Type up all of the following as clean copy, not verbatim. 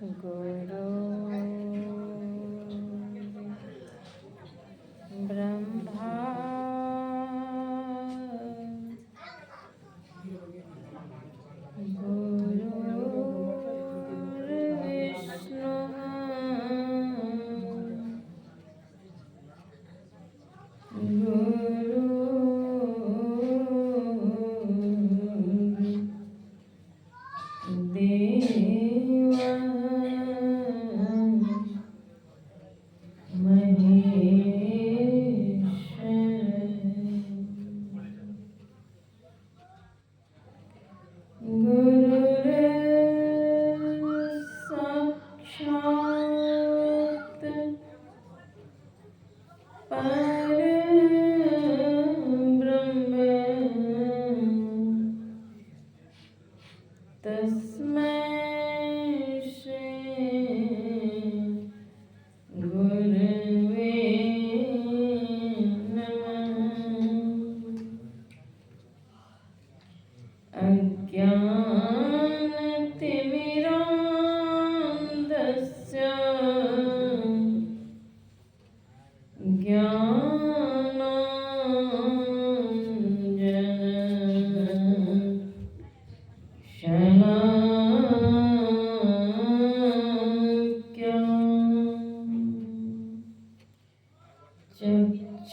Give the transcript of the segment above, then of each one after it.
गुरु ब्रह्मा गुरुर्विष्णु साक्षात् परब्रह्म तस्मै श्री गुरवे नमः। अज्ञानतिमिरान्धस्य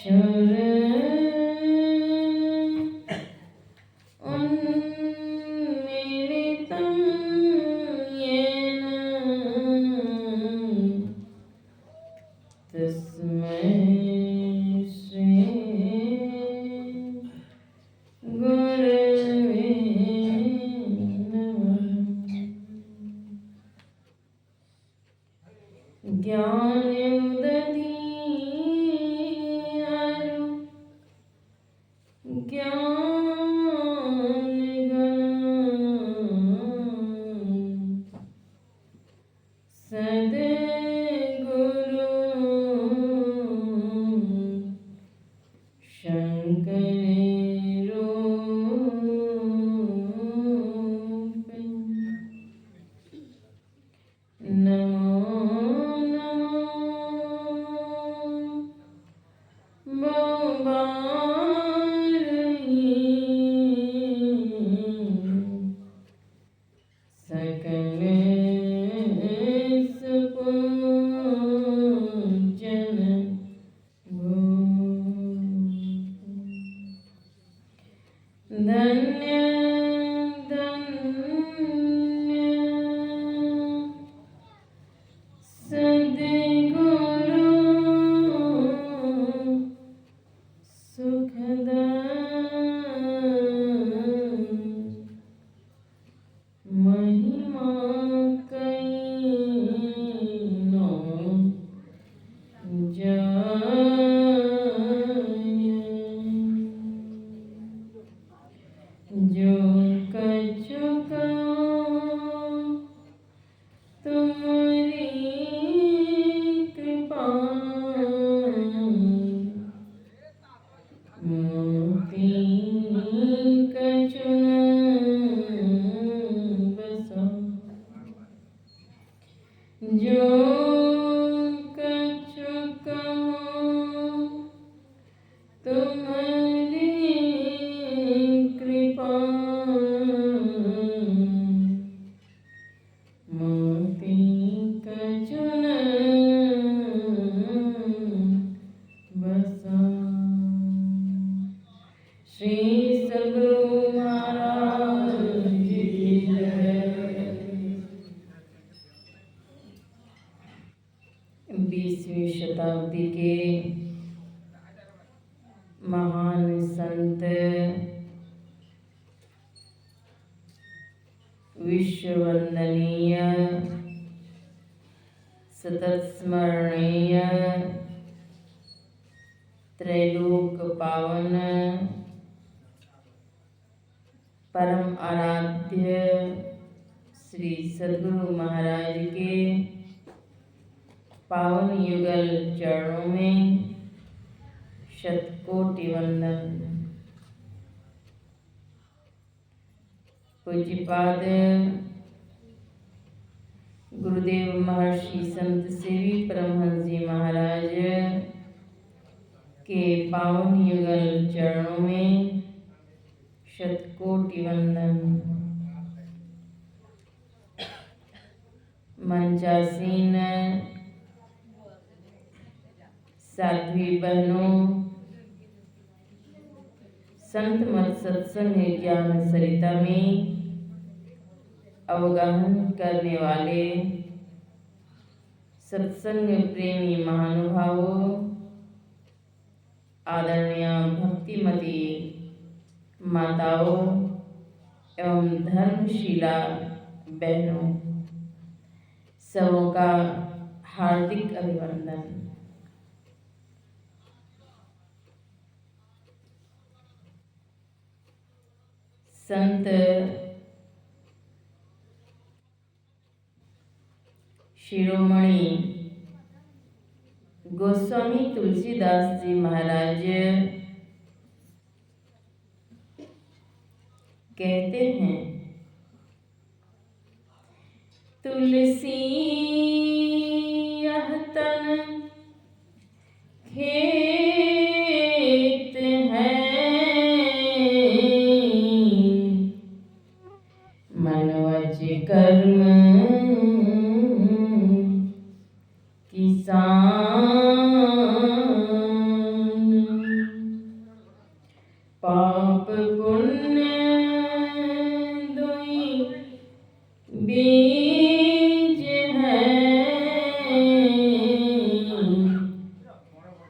शलाक्य उन्मीलितं येन तस्मै श्री गुरवे नमः। ज्ञानोदधियारु ज्ञानगण सद्गुरु शङ्करेरूपं नमो नमो सकल सुपूजन धन्य धन्य सद्गुरु सुखदा महिमा कईनो जो कछु कहो तुम्हारी कृपा मोती कछु न बसा जो कछु कहो तुम्हारी कृपा मोती कछु न बसा। श्री सद्गुरु महाराज की जय। 20वीं शताब्दी के महान संत विश्ववंदनीय सतत स्मरणीय त्रैलोक पावन परम आराध्य श्री सद्गुरु महाराज के पावन युगल चरणों में शतकोटि वंदन। पूज्यपाद गुरुदेव महर्षि संत सेवी परमहंस जी महाराज के पावन युगल चरणों में शतकोटि वंदन। मंचासीन साध्वी बहनों, संत मत सत्संग ज्ञान सरिता में अवगाहन करने वाले सत्संग प्रेमी महानुभावों, आदरणीय भक्तिमती माताओं एवं धर्मशीला बहनों, सबों का हार्दिक अभिनंदन। संत शिरोमणि गोस्वामी तुलसीदास जी महाराज कहते हैं, तुलसी यह तन खेत है, मन वच कर्म किसान, पाप पुण्य दुई बीज है,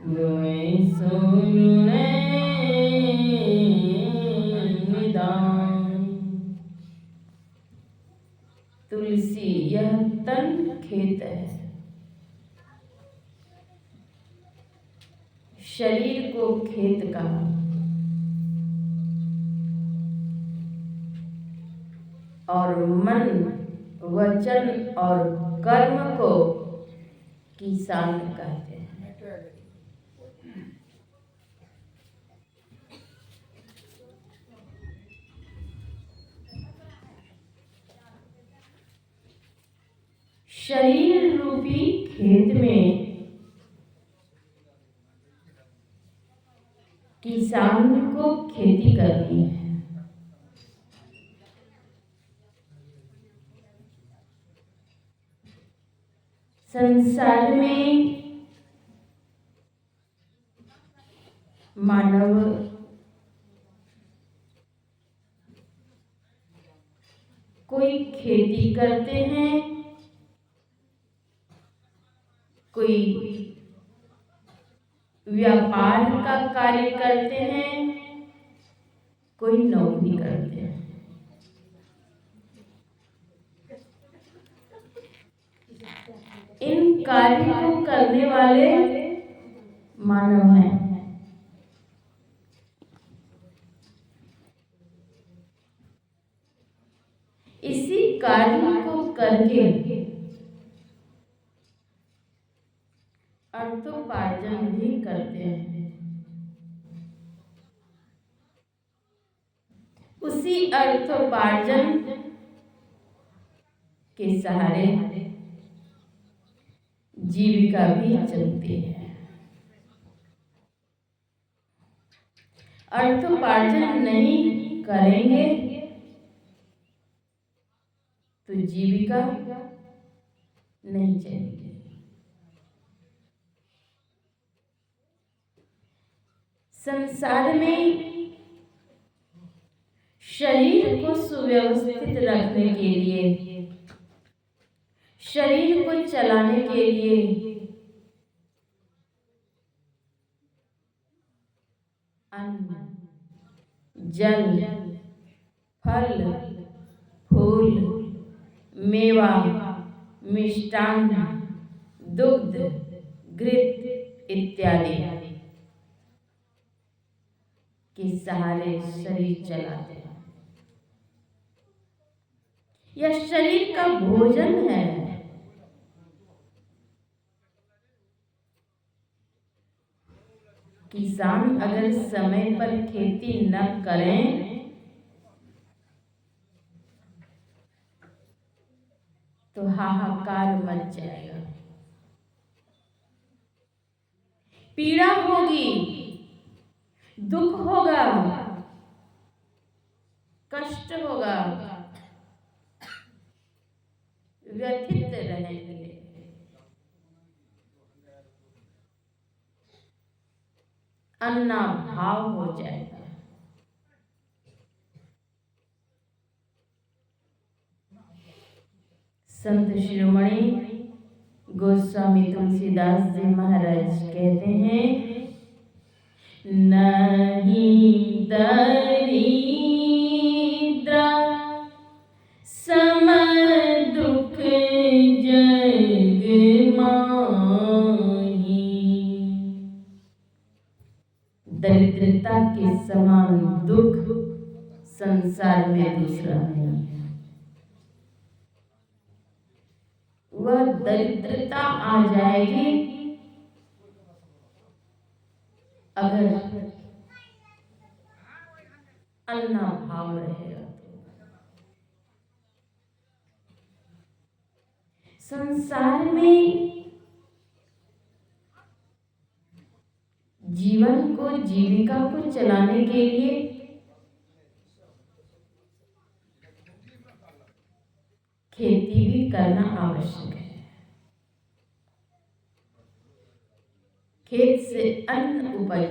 दुई सुने निदान। तुलसी यह तन खेत है, शरीर को खेत कहा, और मन वचन और कर्म को किसान कहते हैं। शरीर रूपी खेत में किसान को खेती करनी है। संसार में मानव कोई खेती करते हैं, कोई व्यापार का कार्य करते हैं, कोई नौकरी करते हैं। इन कार्य को करने वाले मानव हैं। इसी कार्य को करके अर्थोपार्जन भी करते हैं। उसी अर्थोपार्जन के सहारे जीविका भी चलती है। अर्थोपार्जन नहीं करेंगे तो जीविका नहीं चलेगी। संसार में शरीर को सुव्यवस्थित रखने के लिए, शरीर को चलाने के लिए अन्न, जल, फल, फूल, मेवा, मिष्टान्न, दुग्ध, घृत इत्यादि के सहारे शरीर चलाते हैं। यह शरीर का भोजन है। किसान अगर समय पर खेती न करें तो तो हाहाकार मच जाएगा, पीड़ा होगी, दुख होगा, कष्ट होगा, व्यथित रहेंगे। अन्ना भाव हो जाएगा। संत शिरोमणि गोस्वामी तुलसीदास जी महाराज कहते हैं, नहीं दरिद्र सम दुख जग माही। दरिद्रता के समान दुख संसार में दूसरा नहीं है। वह दरिद्रता आ जाएगी अगर अन्ना भाव रहेगा। संसार में जीवन को, जीविका को चलाने के लिए खेती भी करना आवश्यक है। खेत से अन्न उपज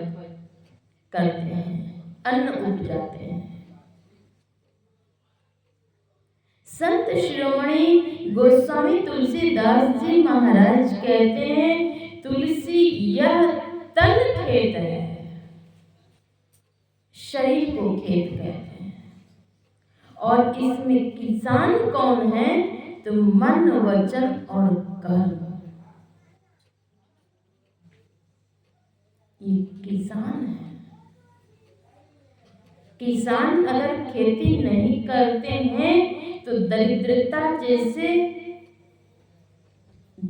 करते हैं, अन्न उपजाते हैं। संत शिरोमणि गोस्वामी तुलसीदास जी महाराज कहते हैं, तुलसी यह तन खेत है, शरीर को खेत कहते हैं। और इसमें किसान कौन है? तो मन, वचन और कर्म, ये किसान है। किसान अगर खेती नहीं करते हैं तो दरिद्रता जैसे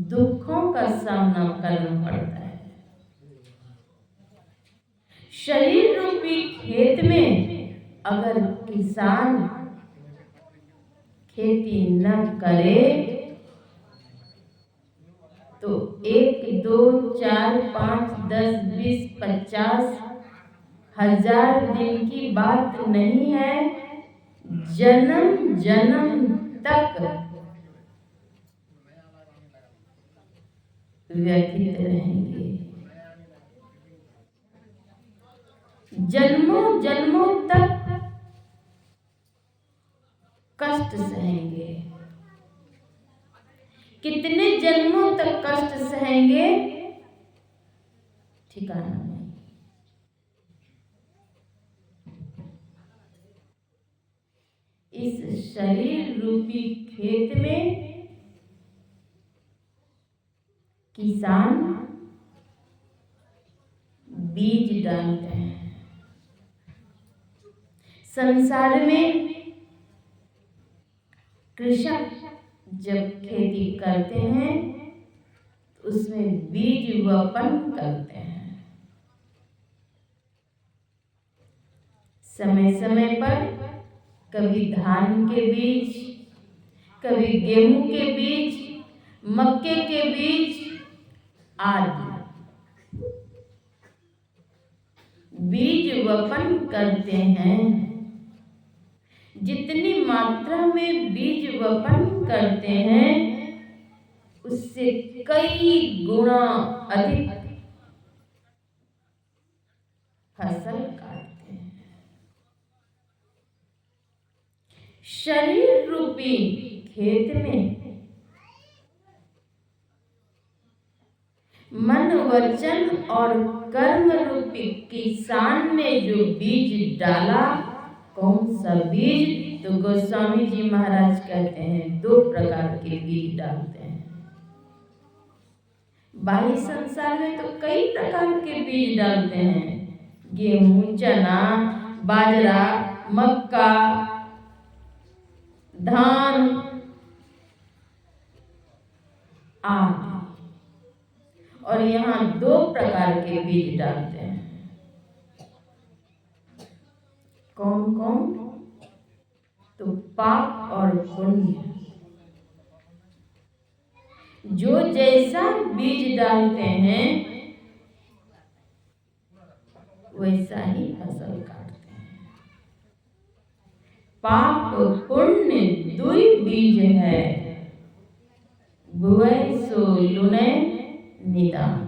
दुखों का सामना करना पड़ता है। शरीर रूपी खेत में अगर किसान खेती न करे तो 1, 2, 4, 5, 10, 20, 50 हजार दिन की बात नहीं है, जन्म जन्म तक व्यथित रहेंगे, जन्मों जन्मों तक कष्ट सहेंगे। कितने जन्मों तक कष्ट सहेंगे ठिकाना नहीं। इस शरीर रूपी खेत में किसान बीज डालते हैं। संसार में कृषक जब खेती करते हैं तो उसमें बीज वपन करते हैं। समय समय पर कभी धान के बीज, कभी गेहूं के बीज, मक्के के बीज आदि बीज वपन करते हैं। जितनी मात्रा में बीज वपन करते हैं उससे कई गुना अधिक फसल काटते हैं। शरीर रूपी खेत में मन, वचन और कर्म रूपी किसान ने जो बीज डाला, कौन सा बीज? तो गोस्वामी जी महाराज कहते हैं 2 प्रकार के बीज डालते हैं। बाह्य संसार में तो कई प्रकार के बीज डालते हैं, गेहूं, चना, बाजरा, मक्का, धान आदि। और यहाँ 2 प्रकार के बीज डालते हैं। कौन कौन? तो पाप और पुण्य। जो जैसा बीज डालते हैं वैसा ही फसल काटते हैं। पाप पुण्य दुई बीज है, बुए सो लुने निदान।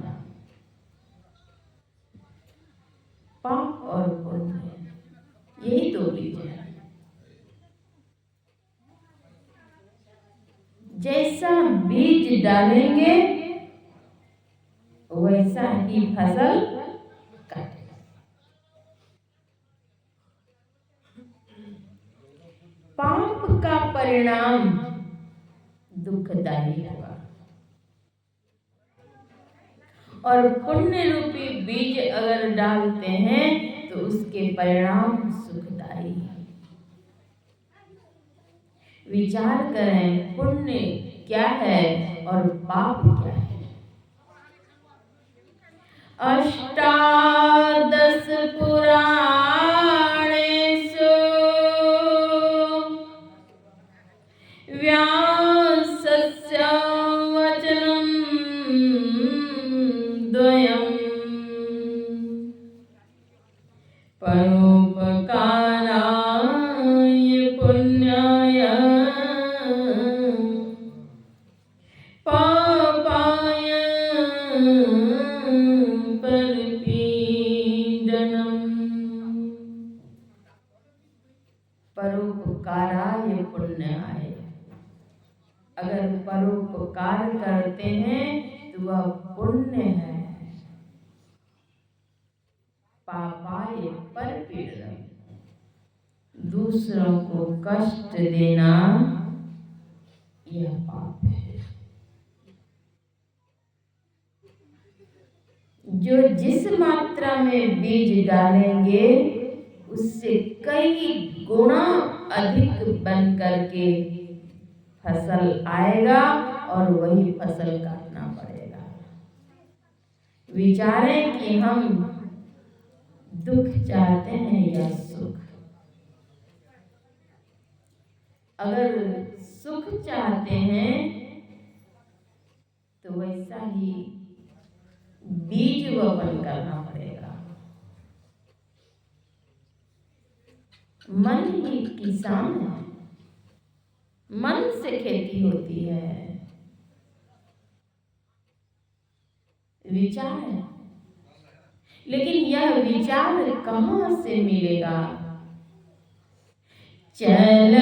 पाप और पुण्य यही दो बीज है। जैसा बीज डालेंगे वैसा ही फसल काटेंगे। पाप का परिणाम दुखदायी होगा और पुण्य रूपी बीज अगर डालते हैं तो उसके परिणाम सुखदायी है। विचार करें पुण्य क्या है और पाप क्या है। अष्टादश पुराणेषु व्यासस्य वचनं द्वयम् परोपकाराय पुण्याय पापाय परपीडनम्। परोपकाराय पुण्याय, अगर परोपकार करते हैं तो वह पुण्य है। पापाय परपीडनम्, दूसरों को कष्ट देना यह पाप है। जो जिस मात्रा में बीज डालेंगे उससे कई गुना अधिक बन करके फसल आएगा और वही फसल काटना पड़ेगा। विचारें कि हम दुख चाहते हैं या सुख। अगर सुख चाहते हैं तो वैसा ही बीज वपन करना पड़ेगा। मन ही किसान है, मन से खेती होती है। विचार है, लेकिन यह विचार कहाँ से मिलेगा। चल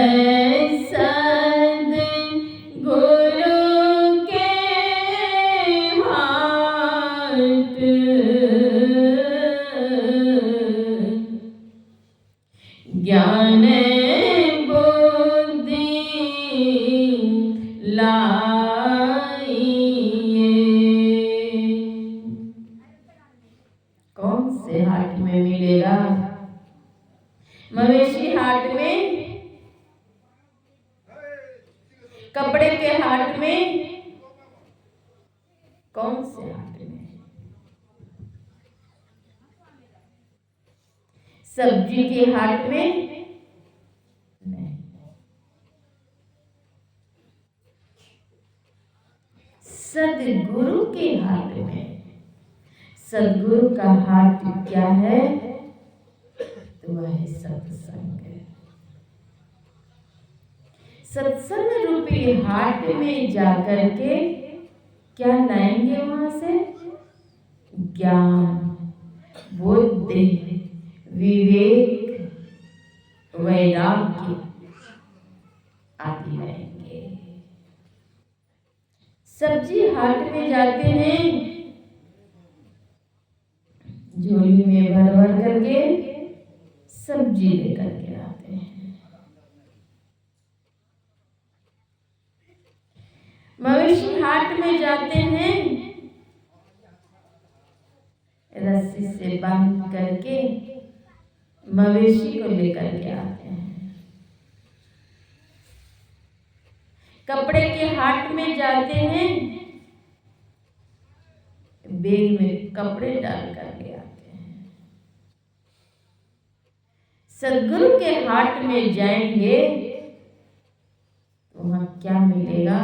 सद्गुरु के हाट, ज्ञान बुद्धि लाइए। कौन से हाट में मिलेगा? मवेशी हाट में, कपड़े के हाट में, कौन से हाट में? सब्जी के हाट में नहीं। सद्गुरु के हाट में। सद्गुरु का हाट क्या है? तो वह है सत्संग। सत्संग रूपी हाट में जाकर के क्या लाएंगे वहां से? ज्ञान, बुद्धि, विवेक, वैराग्य आदि लाएंगे। सब्जी हाट में जाते हैं, झोली में भर भर करके सब्जी लेकर के आते हैं। मवेशी हाट में जाते हैं, रस्सी से बांध करके मवेशी को लेकर के आते हैं। कपड़े के हाट में जाते हैं, बैग में कपड़े डाल करके आते हैं। सद्गुरु के हाट में जाएंगे तो वहां क्या मिलेगा?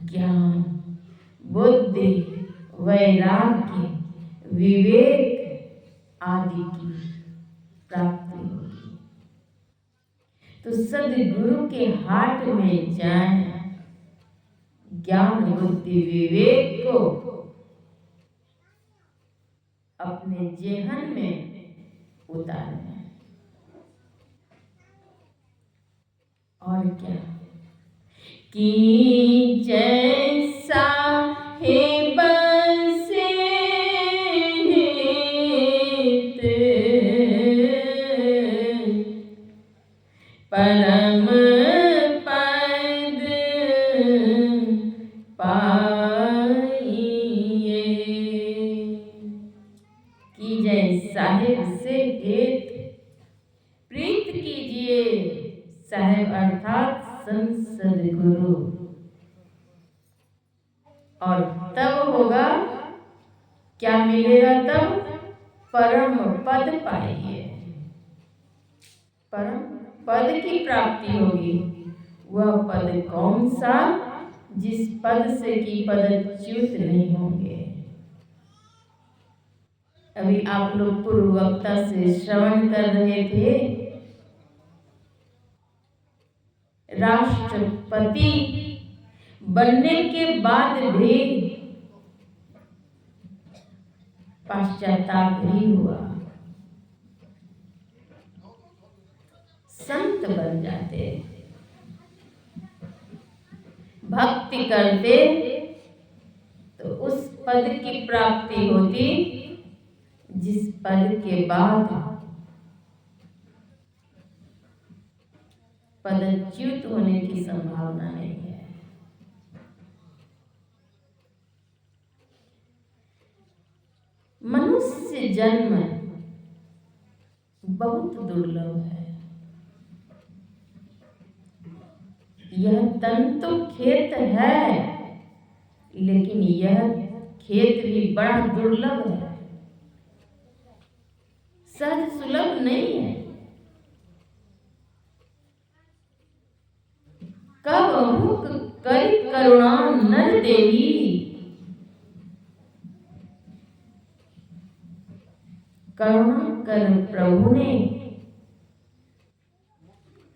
ज्ञान, बुद्धि, वैराग्य, विवेक आदि की प्राप्ति होगी। तो सदगुरु के हाथ में जाएं, ज्ञान बुद्धि विवेक को अपने जेहन में उतारें। और क्या कि जैसा है बसे परम पद पाइए, कि जय साहिब से हेत प्रीत कीजिए। साहिब अर्थात संसद गुरु। और तब होगा क्या मिलेगा? तब परम पद पाइए, परम पद की प्राप्ति होगी। वह पद कौन सा? जिस पद से कि पदच्युत नहीं होंगे। अभी आप लोग पूर्व वक्ता से श्रवण कर रहे थे, राष्ट्रपति बनने के बाद भी पश्चाताप ही हुआ। संत बन जाते, भक्ति करते तो उस पद की प्राप्ति होती जिस पद के बाद पदच्युत होने की संभावना नहीं है। मनुष्य जन्म बहुत दुर्लभ है। यह तन तो खेत है, लेकिन यह खेत भी बड़ा दुर्लभ है, सहज सुलभ नहीं है। कब हुक करी करुणा नर देवी, करुणा कर प्रभु ने,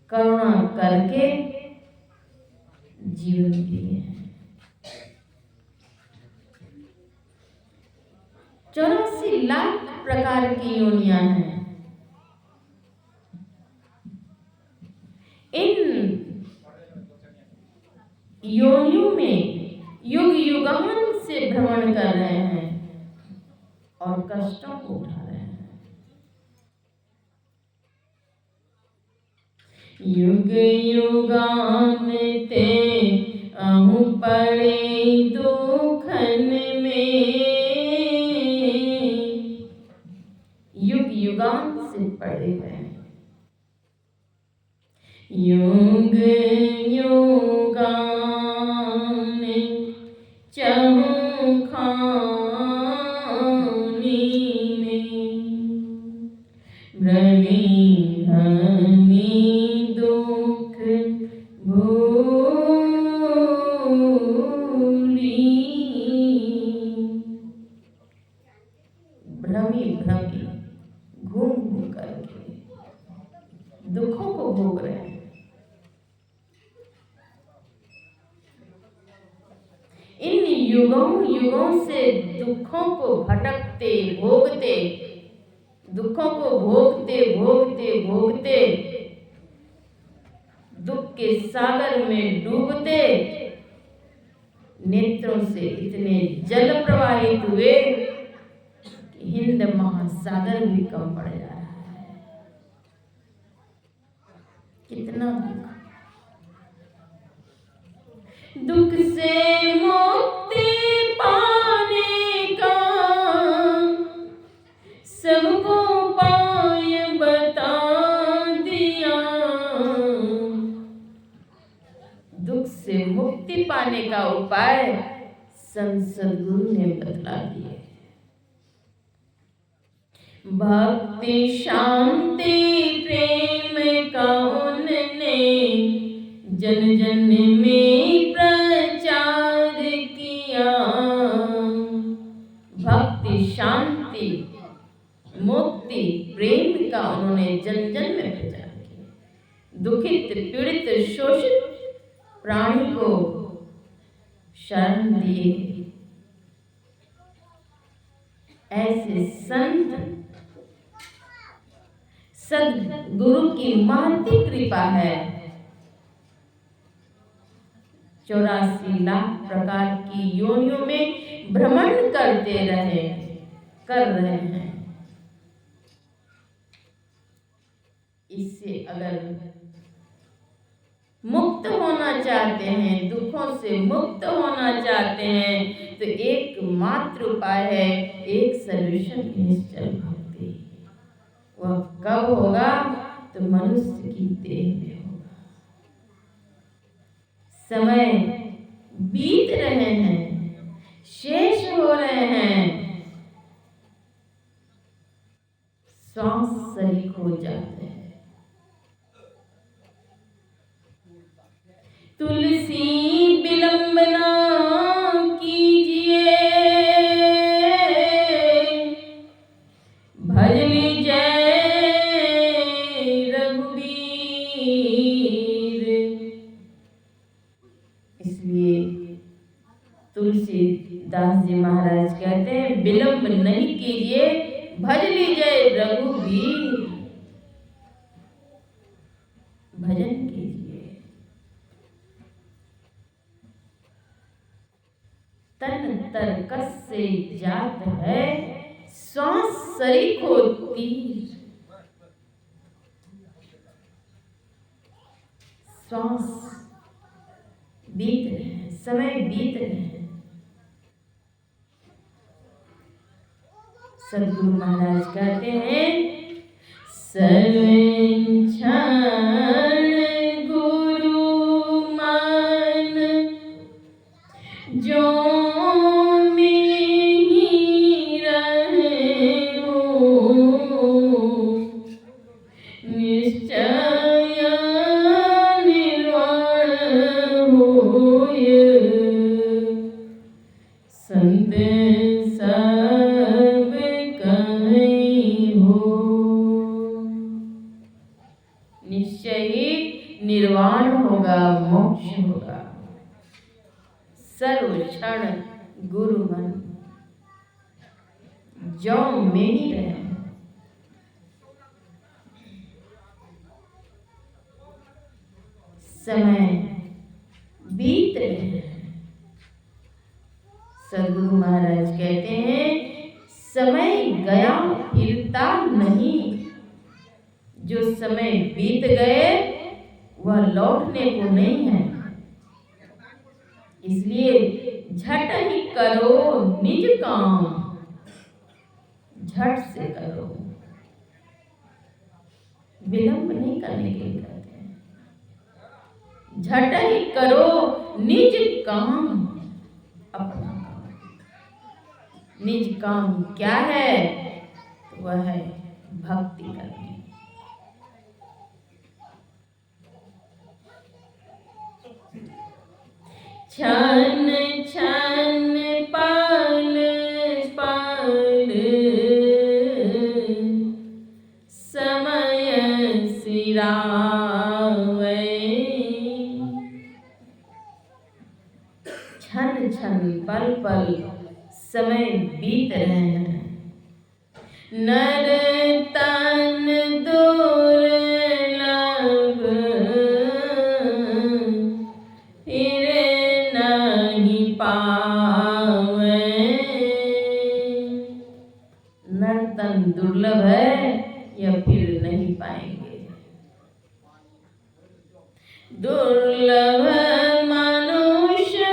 करुणा करके जीवन दिए। 84 लाख प्रकार की योनियां हैं। इन योनियों में युग युगान से भ्रमण कर रहे हैं और कष्टों को उठा रहे हैं। युग युगान ते अहु पड़े दुखन में, युग युगान से पड़े हैं। युग युगान चहुं खानी में, भ्रमी भ्रमी दुख भूली, भ्रमी भ्रमी घूम घूम करके दुखों को भोग रहे हैं। इन युगों युगों से दुखों को भटकते भोगते, दुखों को भोगते भोगते भोगते दुख के सागर में डूबते नेत्रों से इतने जल प्रवाहित हुए कि हिंद महासागर भी कम पड़ जा रहा है। कितना दुख से मुक्ति पाने का सबको उपाय बता दिया। दुख से मुक्ति पाने का उपाय संसद गुरु ने बतला दिए। भक्ति शांति प्रेम का उनने जन जन में प्रचार उन्होंने जन जन में प्रचार किया। दुखित, पीड़ित, शोषित प्राणी को शरण दिए। ऐसे संत सद्गुरु की महती कृपा है। 84 लाख प्रकार की योनियों में भ्रमण कर रहे हैं। इससे अगर मुक्त होना चाहते हैं, दुखों से मुक्त होना चाहते हैं, तो एकमात्र उपाय है, एक सॉल्यूशन निश्चल भक्ति। वह कब होगा? तो मनुष्य की देह में होगा। समय बीत रहे हैं, शेष हो रहे हैं, श्वास शरीर हो जाते हैं। तुलसी विलंब ना कीजिए, भज लीजिए रघुवीर। इसलिए तुलसीदास जी महाराज कहते हैं, विलंब नहीं कीजिए, भज लीजिए रघुवीर। भजन कीजिए, तन तरकस से जात है, श्वास शरीर को तीर। श्वास बीत रहे हैं, समय बीत रहे हैं। सद्गुरु महाराज कहते हैं, सर्वेक्षण गुरु मान जो निश्चय ही निर्वाण होगा, मोक्ष होगा। सर्व क्षण गुरु मन जो में ही रहे। समय बीत रहे हैं। सद्गुरु महाराज कहते हैं, समय गया फिरता नहीं। जो समय बीत गए वह लौटने को नहीं है। इसलिए झट ही करो निज काम, झट से करो, विलंब नहीं करने के लिए कहते हैं। झट ही करो निज काम, अपना काम। निज काम क्या है? तो वह है भक्ति करनी। छन छन पल पल समय सिरावे। छन छन पल पल समय बीत रहे हैं। नर तन दुर्लभ फिर नहीं पावे। नर तन दुर्लभ है, या फिर नहीं पाएंगे। दुर्लभ मनुष्य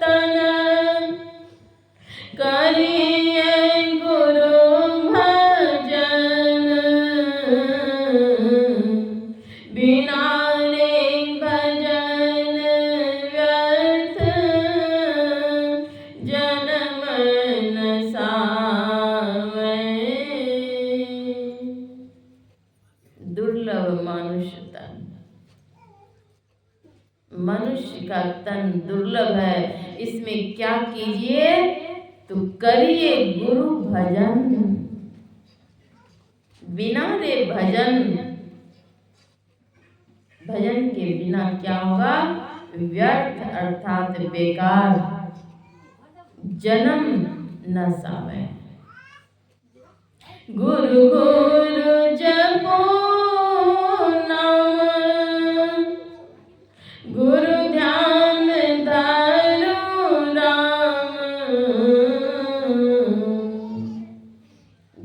तन करिए गुरु भजन। बिना रे भजन व्यर्थ जन्म न सावे। दुर्लभ मनुष्य तन, मनुष्य का तन दुर्लभ है। इसमें क्या कीजिए? तो करिए गुरु भजन। बिना रे भजन, भजन के बिना क्या होगा? व्यर्थ अर्थात बेकार, जन्म न सावे। गुरु गुरु जपो नाम, गुरु ध्यान धरो राम।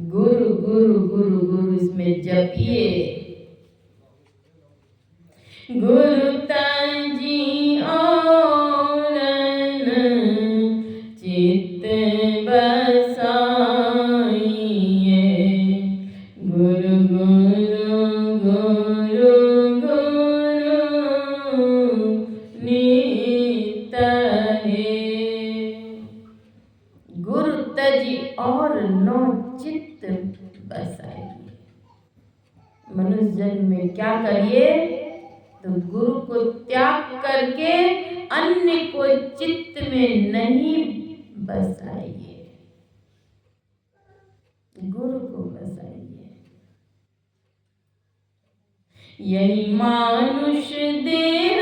गुरु गुरु गुरु गुरु इसमें जपिए। गुरु तजी और चित्त बसाइए, गुरु गुरु गुरु गुरु नित है। गुरु तजी और नो चित्त बसाइए। मनुष्य जन्म में क्या करिए? तो गुरु को त्याग करके अन्य को चित्त में नहीं बसाइए, गुरु को बसाइए। यही मानुष देह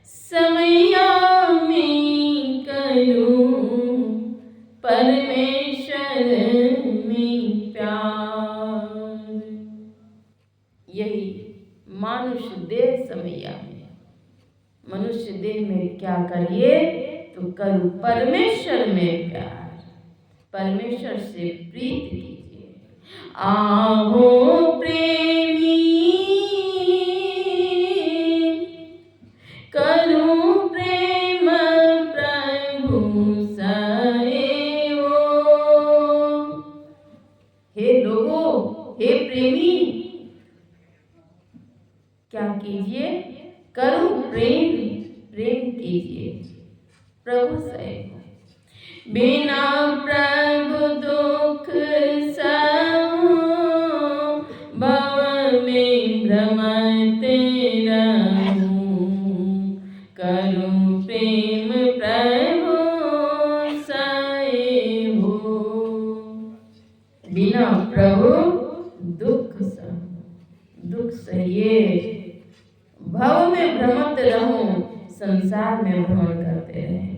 समया में करूं, परमेश्वर में प्यार। यही मानुष देह समया में, मनुष्य देह में क्या करिए? तो करूं परमेश्वर में प्यार, परमेश्वर से प्रीत कीजिए। आहो प्रेमी करूं प्रेम प्रभु सए हो। हे लोगों, हे प्रेमी, क्या कीजिए? करूं प्रेम, प्रेम कीजिए प्रभु से। बिना प्रभु दुख सहूं, भव में भ्रमते रहूं, करूं प्रेम प्रभु से हो। बिना प्रभु दुख सहूं, दुख सहिए, भव में भ्रमत रहूं, संसार में भ्रमण करते रहेंगे।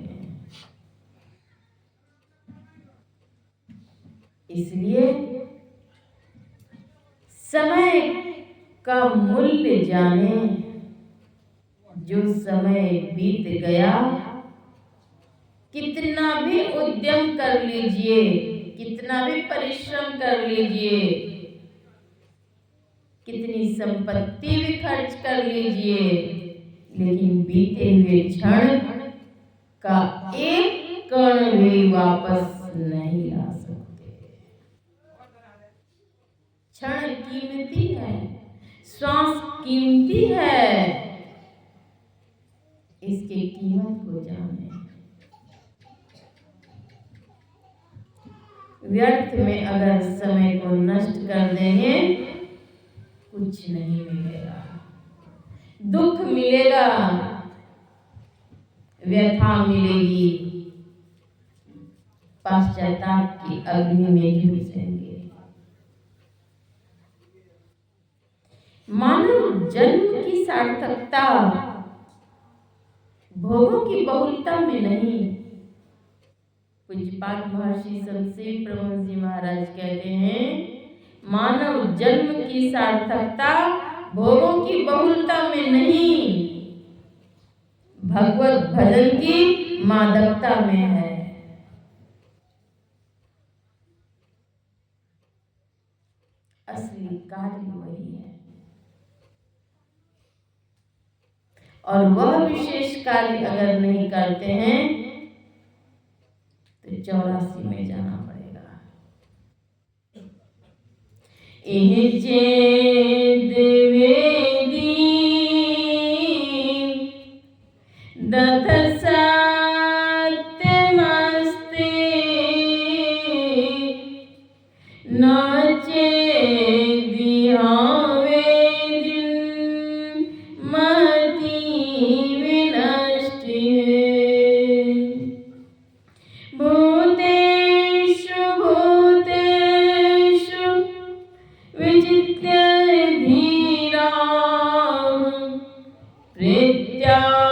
इसलिए समय का मूल्य जाने। जो समय बीत गया, कितना भी उद्यम कर लीजिए, कितना भी परिश्रम कर लीजिए, कितनी संपत्ति भी खर्च कर लीजिए, लेकिन बीते हुए क्षण का एक कण भी वापस नहीं ला सकते। क्षण कीमती है, श्वास कीमती है, इसके कीमत को जाने। व्यर्थ में अगर समय को नष्ट कर देंगे, कुछ नहीं मिलेगा, दुख मिलेगा, व्यथा मिलेगी, पश्चाताप की अग्नि में झुलसेंगे। मानव जन्म की सार्थकता भोगों की बहुलता में नहीं। पूज्यपाद महर्षि शमशेर प्रभु जी महाराज कहते हैं, मानव जन्म की सार्थकता भोगों की बहुलता में नहीं, भगवत भजन की मादकता में है। असली कार्य वही है, और वह विशेष कार्य अगर नहीं करते हैं तो 84 में जाना पड़ेगा। एह चेद वेदी दथ सत्य मस्ते, नाचे दिहावे दिन मती विनष्ट है। भूतेषु भूतेषु प्रीत्यास्मालोकाद्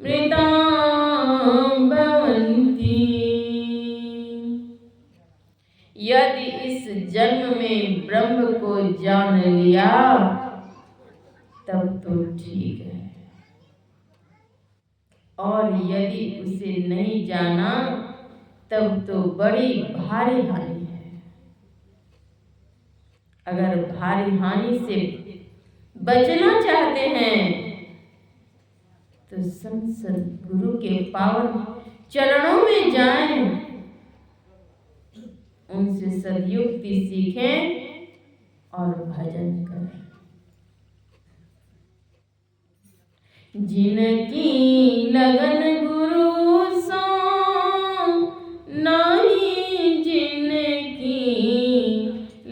मृतां भवन्ति। यदि इस जन्म में ब्रह्म को जान लिया तब तो ठीक है, और यदि उसे नहीं जाना तब तो बड़ी भारी हानि है। अगर भारी हानि से बचना चाहते हैं तो संत सद्गुरु के पावन चरणों में जाएं, उनसे सद्युक्ति सीखें और भजन करें। जिनकी लगन गुरु सो नहीं, जिनकी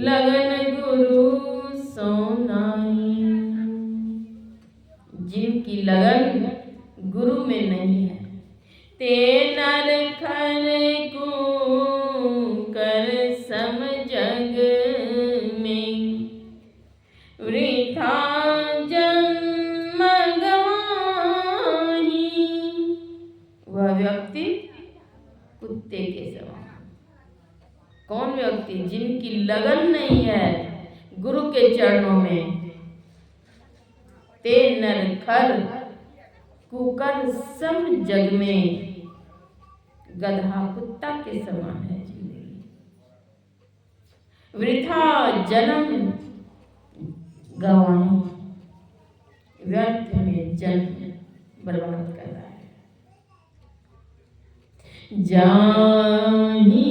लगन गुरु सो नहीं। जिनकी लगन गुरु में नहीं है, ते नर खर को कर सम जग में, वृथा जन्म गवाही। वह व्यक्ति कुत्ते के समान। कौन व्यक्ति? जिनकी लगन नहीं है गुरु के चरणों में। ते नर खर कुकर सम जग में, गधा कुत्ता के समान है जिंदगी। वृथा जन्म गवाई, व्यर्थ में जन्म बर्बाद कर रहा है। जाहि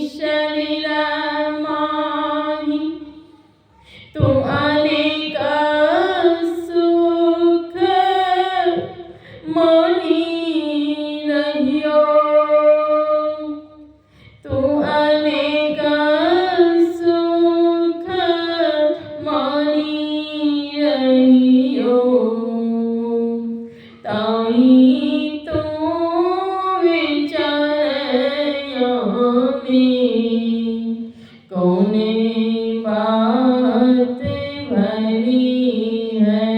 शरीर माहि तुम अनेक सुख मोनि रहियो, तुम अनेक सुख मोनि रहियो। ताहि कौने बात भरी है,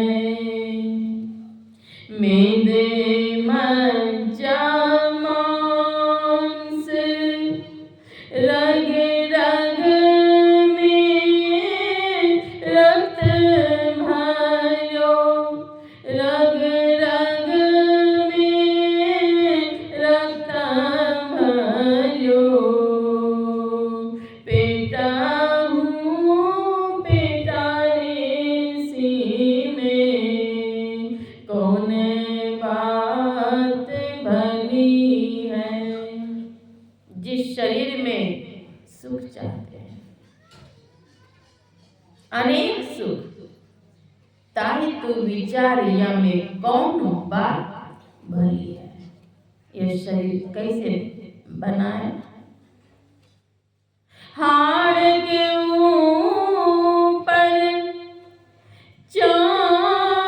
मेदे मज्जा मांस रग रग में रक्त भरो, रग रग में रक्त भरो। जिस शरीर में सुख चाहते हैं, अनेक सुख, ताहि तू विचार या में कौन बात भली है। यह शरीर कैसे बना है? हाड़ के ऊपर चाम,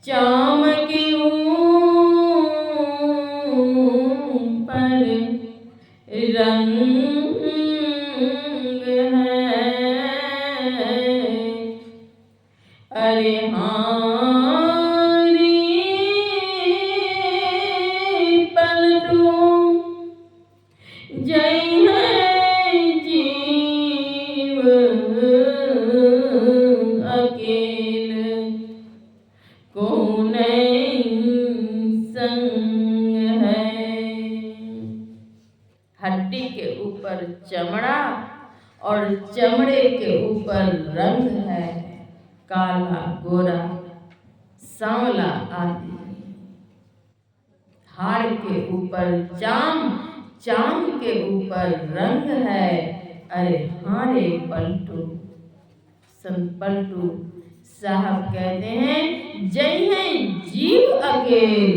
चाम के ऊपर रंग है। अरे हाँ रे पलटू जय है जीव अकेल, कौन संग है। हड्डी के ऊपर चमड़ा और चमड़े के ऊपर रंग है, काला गोरा सांवला आदि। हाड़ के ऊपर चाम, चाम के ऊपर रंग है। अरे हाँ रे पलटू। संत पलटू साहब कहते हैं, जय है जीव अकेल।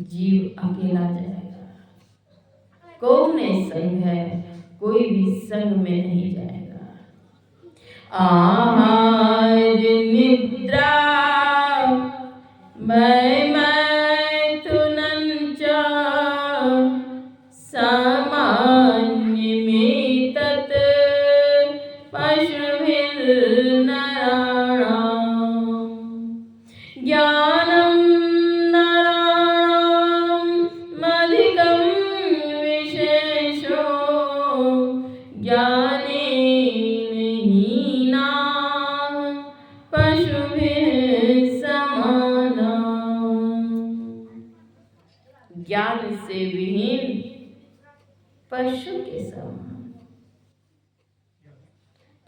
जीव अकेला जाएगा, कौन संग है? कोई भी संग में नहीं जाएगा। आहार निद्रा मैं तुनंच समान पशु के समान।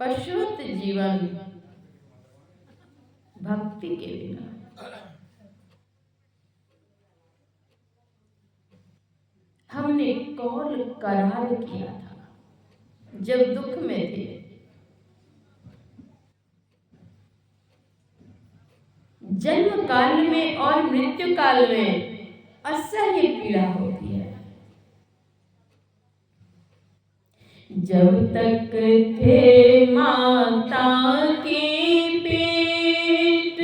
पशुवत जीवन भक्ति के बिना। हमने कौल करार किया था जब दुख में थे। जन्म काल में और मृत्यु काल में असह्य पीड़ा होती है। जब तक थे माता की पीठ,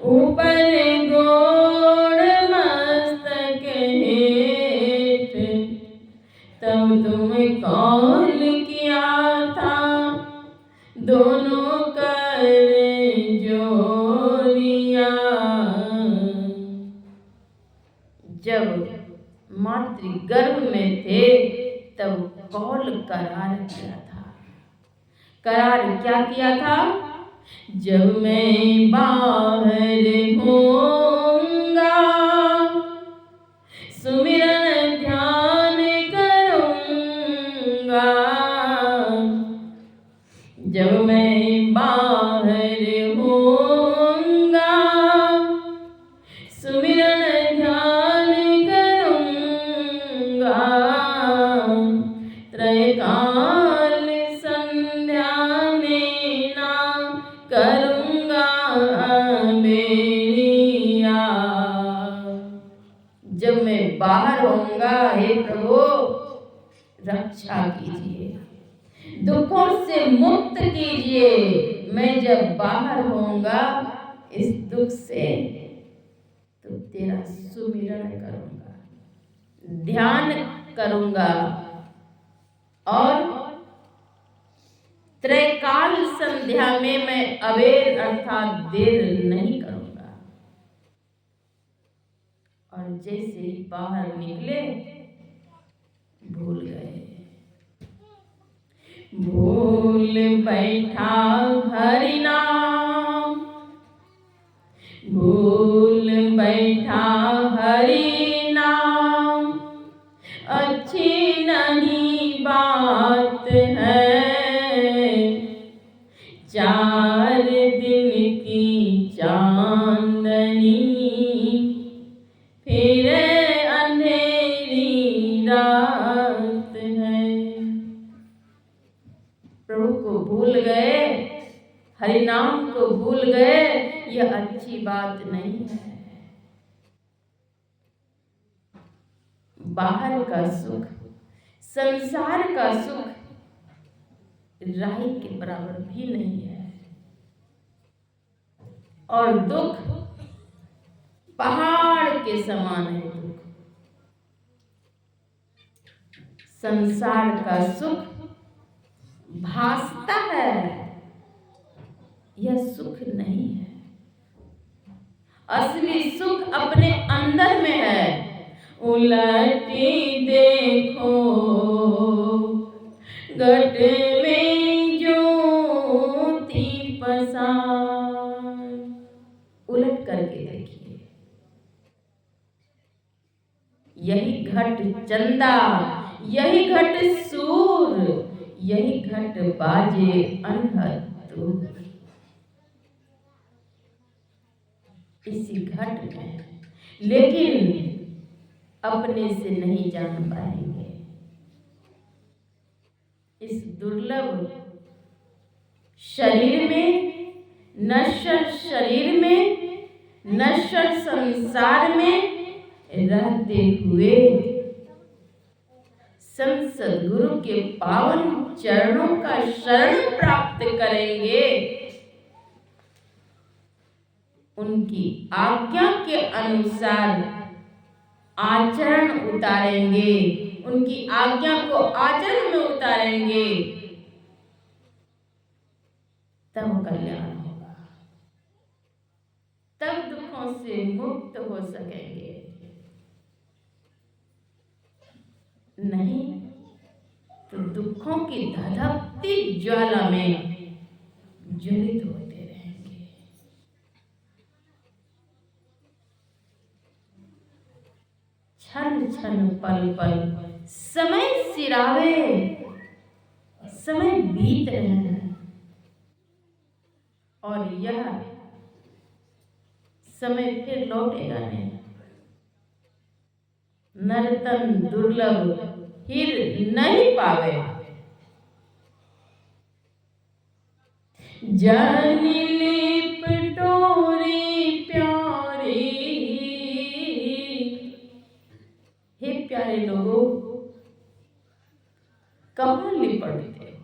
ऊपर गोड़ मस्तक हेठ, तब तुम कौल किया था दोनों कर जोरिया। जब मातृ गर्भ में थे तब कौल करार किया था। करार क्या किया था? जब मैं बाहर होऊंगा सुमिरन ध्यान करूंगा। जब मैं बाहर होऊंगा सुमिरन ध्यान करूंगा। त्रयकाल संध्या में ना करूंगा बेरिया। जब मैं बाहर होऊंगा, हे प्रभु रक्षा कीजिए, दुखों से मुक्त कीजिए। मैं जब बाहर होऊंगा इस दुख से तो तेरा सुमिरन करूंगा, ध्यान करूंगा और त्रैकाल संध्या में मैं अबेर अर्थात देर नहीं करूंगा। और जैसे ही बाहर निकले भूल गए। भूल बैठा हरि नाम, भूल बैठा हरि नाम, अच्छी नहीं बात है। 4 दिन की चांदनी फिर अंधेरी रात है। प्रभु को भूल गए, हरि नाम को भूल गए, यह अच्छी बात नहीं है। बाहर का सुख, संसार का सुख राही के बराबर भी नहीं है। और दुख पहाड़ के समान है। दुख, संसार का सुख भासता है, यह सुख नहीं है। असली सुख अपने अंदर में है। उलटी देखो घट में ज्योति पसार। उलट करके देखिए, यही घट चंदा, यही घट सूर, यही घट बाजे अनहद दूर। इसी घट में, लेकिन अपने से नहीं जान पाएंगे। इस दुर्लभ शरीर में, नश्वर शरीर में, नश्वर संसार में रहते हुए संत सद्गुरु के पावन चरणों का शरण प्राप्त करेंगे। उनकी आज्ञा के अनुसार आचरण उतारेंगे, उनकी आज्ञा को आचरण में उतारेंगे, तब कल्याण होगा, तब दुखों से मुक्त हो सकेंगे। नहीं तो दुखों की धधकती ज्वाला में ज्वलित होते रहेंगे। क्षण छन पल पल, समय सिरावे, समय बीत रहे हैं और यह समय फिर लौटेगा नहीं। नर्तन दुर्लभ फिर नहीं पावे, जानी लिपटोरी प्यारी। हे प्यारे लोगों, कहाँ लिपटते हो,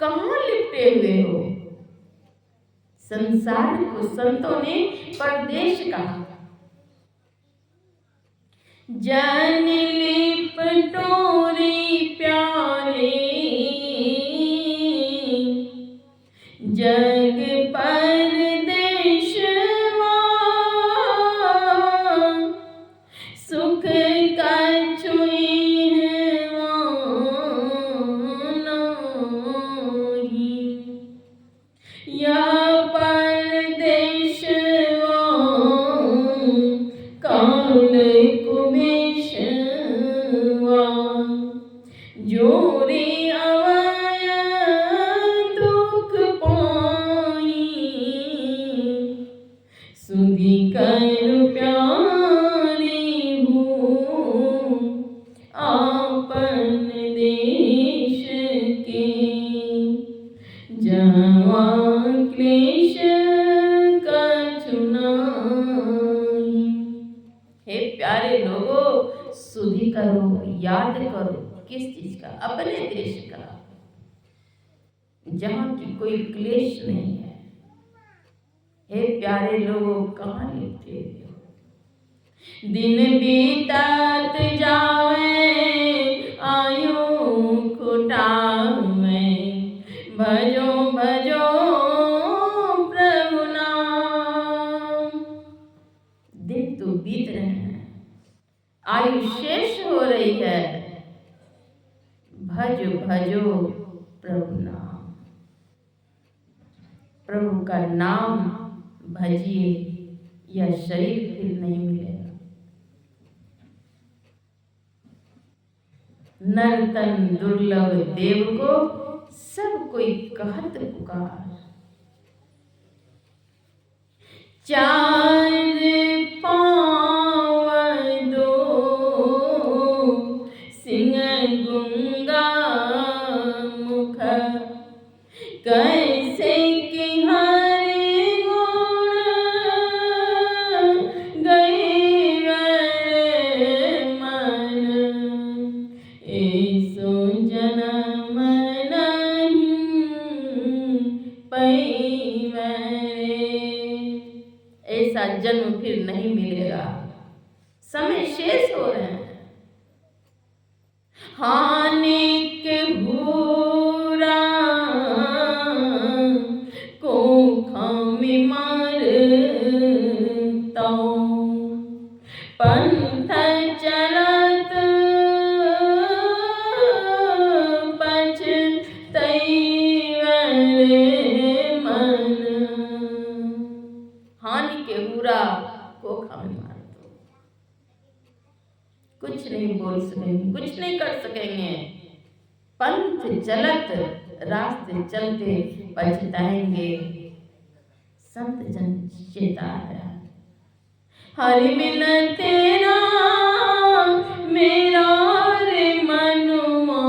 कहाँ लिपटे हुए हो? संसार को संतों ने परदेश कहा। जान लिपटोरी प्यारी, जग परदेशवा, सुख का या परदेशवा, काल कुमेशवा, जोरे अवय दुख पाई, सुधी कर प्यारे हूँ आपन देश के, जहाँ क्लेश का चुनाई। हे प्यारे लोगों, सुधि करो, याद करो। किस चीज का? अपने देश का, जहाँ की कोई क्लेश नहीं है। हे प्यारे लोगों, कहाँ लिपटे हो? दिन बीतत जावे आयु खुटावे, भजो भजो प्रभु नाम। दिन तो बीत रहे हैं, आयु शेष हो रही है, भजो भजो प्रभु नाम। प्रभु का नाम भजिए, यह शरीर फिर नहीं मिलेगा। नर्तन दुर्लभ देव को सब कोई कहत पुकार, चार पाँव दो सिंह गुंगा मुख, कैसे कि हरि गुण गई मन, ऐसो जन्म नहीं पैवे। ऐसा जन्म फिर नहीं मिलेगा, समय शेष हो रहे हैं। हानिक भूरा को खामी मारता, पंथ चलत पछतैवे मन, हानि के बुरा को खामी मार दो। कुछ नहीं बोल सकेंगे, कुछ नहीं कर सकेंगे। पंथ चलत, रास्ते चलते पछताएंगे। संत जन चेता है, हरि बिन तेरा मेरा रे मनुआ,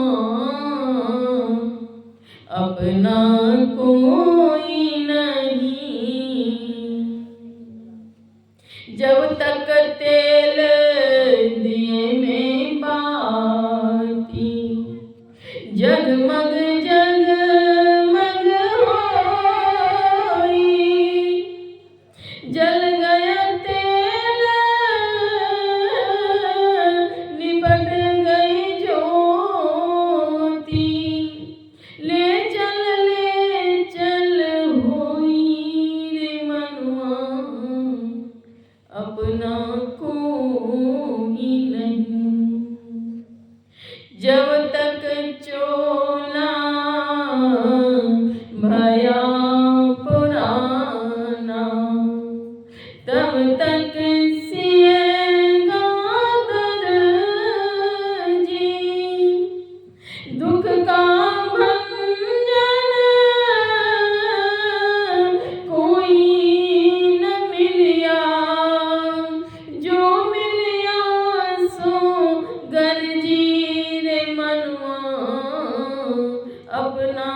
अपना कोई नहीं। जब तक तेल दिए में बाती, जगमग जगमग होई, जल गया तेल निपट गई ज्योति, ले चल होई रे मनुआ, अपना कोई नहीं। जब तक चोला भया पुराना, तब तक सिएगा दर अपना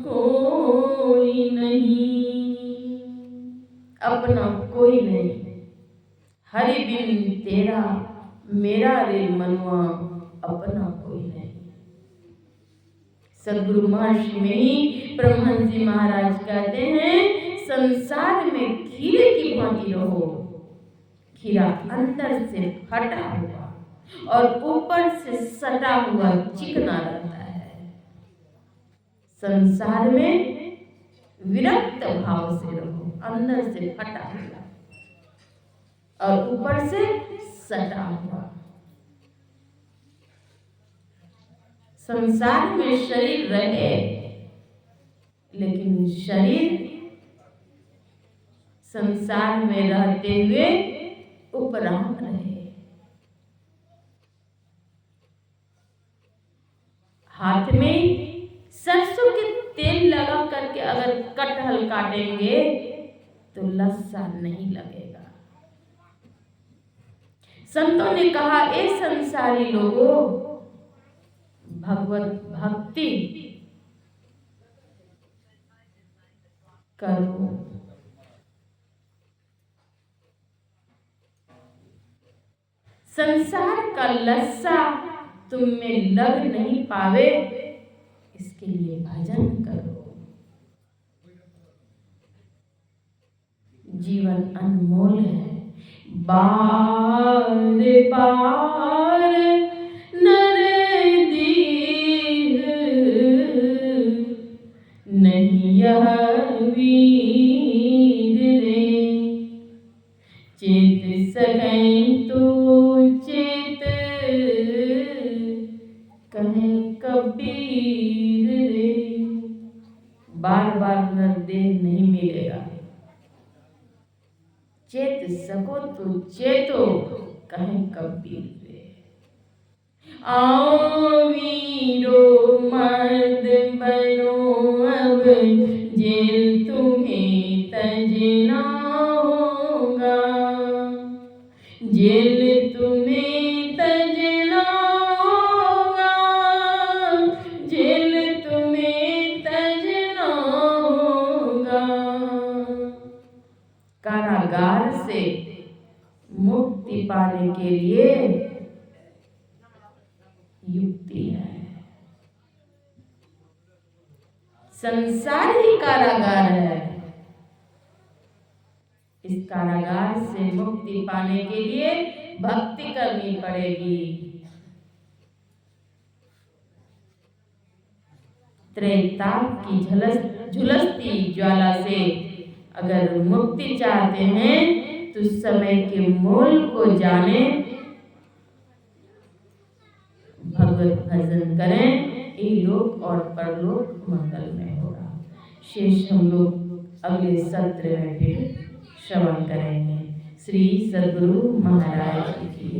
कोई नहीं, अपना कोई नहीं। हरि बिन तेरा मेरा रे मनुआ, अपना कोई नहीं। सदगुरु महर्षि में ही परमहंस जी महाराज कहते हैं, संसार में खीरे की भांति रहो। खीरा अंदर से फटा हुआ और ऊपर से सटा हुआ चिकना रहता है। संसार में विरक्त भाव से रहो, अंदर से फटा हुआ और ऊपर से सटा हुआ। संसार में शरीर रहे, लेकिन शरीर संसार में रहते हुए उपराम रहे। हाथ में सरसों के तेल लगा करके अगर कटहल काटेंगे तो लस्सा नहीं लगेगा। संतों ने कहा, ए संसारी लोगों, भगवत भक्ति करो। संसार का लस्सा तुम में लग नहीं पावे, इसके लिए भजन करो। जीवन अनमोल है, बार बार नर दीन नहीं यह वीर रे, चित सकै तो चित कहे कबीर रे। बार बार नर देह नहीं मिलेगा, चेत सको तो चेतो कहे कबीर रे। आओ वीरो मर्द बनो अब, जेल तुम्हें तजना होगा, जेल तुम्हें तजना होगा, जेल तुम्हें तजना होगा। कारागार से मुक्ति पाने के लिए युक्ति है। संसार ही कारागार है। इस कारागार से मुक्ति पाने के लिए भक्ति करनी पड़ेगी। त्रेताप की झुलसती ज्वाला से अगर मुक्ति चाहते हैं तो समय के मोल को जाने, भगवत भजन करें, इहलोक और परलोक मंगल में होगा। शेष हम लोग अगले सत्र में फिर श्रवण करेंगे। श्री सद्गुरु महाराज की